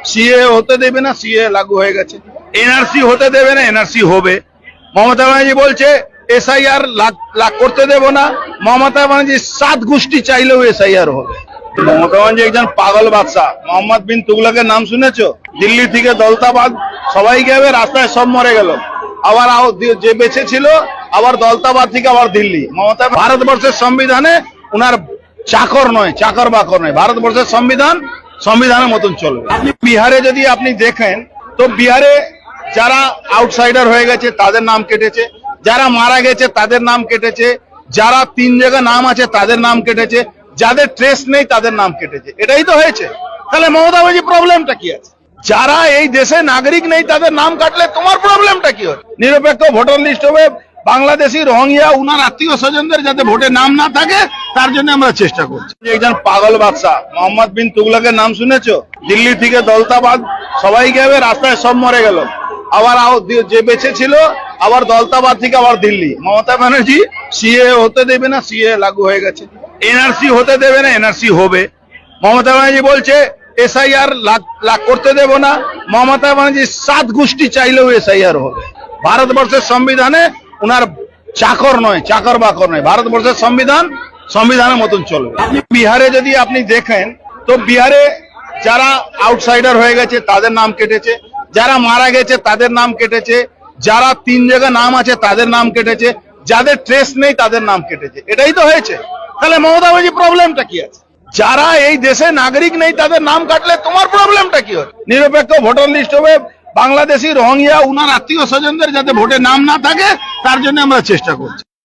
CA হতে দেবে না, সিএ লাগু হয়ে গেছে। এনআরসি হতে দেবে না, এনআরসি হবে। মমতা ব্যানার্জি বলছে এসআইআর করতে দেব না। মমতা ব্যানার্জি 7 গোষ্ঠী চাইলেও এসআইআর হবে। মমতা ব্যানার্জি একজন পাগল বাদশাহ। মোহাম্মদ বিন তুগলকের নাম শুনেছো? দিল্লি থেকে দৌলতাবাদ সবাই গেবে, রাস্তায় সব মরে গেল। আবার যে বেঁচে ছিল আবার দৌলতাবাদ থেকে আবার দিল্লি। মমতা ভারতবর্ষের সংবিধানে উনার চাকর নয়, চাকর বাকর নয়। ভারতবর্ষের সংবিধানের মতন চলবে। আপনি বিহারে যদি আপনি দেখেন তো বিহারে যারা আউটসাইডার হয়ে গেছে তাদের নাম কেটেছে, যারা মারা গেছে তাদের নাম কেটেছে, যারা 3 জায়গায় নাম আছে তাদের নাম কেটেছে, যাদের ট্রেস নেই তাদের নাম কেটেছে। এটাই তো হয়েছে। তাহলে মমতা ব্যানার্জি প্রবলেমটা কি আছে? যারা এই দেশে নাগরিক নেই তাদের নাম কাটলে তোমার প্রবলেমটা কি হয়? নিরপেক্ষ ভোটার লিস্ট হবে, বাংলাদেশি রোহিঙ্গা উনার আত্মীয় স্বজনদের যাতে ভোটে নাম না থাকে তার জন্য আমরা চেষ্টা করছি। একজন পাগল বাদশাহ। মোহাম্মদ বিন তুগলকের নাম শুনেছো? দিল্লি থেকে দৌলতাবাদ সবাই গেবে, রাস্তায় সব মরে গেল। আবার যে বেঁচে ছিল আবার দৌলতাবাদ থেকে আবার দিল্লি। মমতা ব্যানার্জি সিএ হতে দেবে না, সিএ লাগু হয়ে গেছে। এনআরসি হতে দেবে না, এনআরসি হবে। মমতা ব্যানার্জি বলছে এসআইআর করতে দেব না। মমতা ব্যানার্জি 7 গোষ্ঠী চাইলেও এসআইআর হবে। ভারতবর্ষের সংবিধানে উনার চাকর নয়, চাকর বাকর নয়। ভারতবর্ষের সংবিধানের মতন চলবে। আপনি বিহারে যদি আপনি দেখেন তো বিহারে যারা আউটসাইডার হয়ে গেছে তাদের নাম কেটেছে, যারা মারা গেছে তাদের নাম কেটেছে, যারা 3 জায়গায় নাম আছে তাদের নাম কেটেছে, যাদের ট্রেস নেই তাদের নাম কেটেছে। এটাই তো হয়েছে। তাহলে মমতা ব্যানার্জি প্রবলেমটা কি আছে? যারা এই দেশে নাগরিক নেই তাদের নাম কাটলে তোমার প্রবলেমটা কি হয়? নিরপেক্ষ ভোটার লিস্ট হবে, বাংলাদেশি রোহিঙ্গা উনার আত্মীয় স্বজনদের যাতে ভোটে নাম না থাকে তার জন্য আমরা চেষ্টা করছি।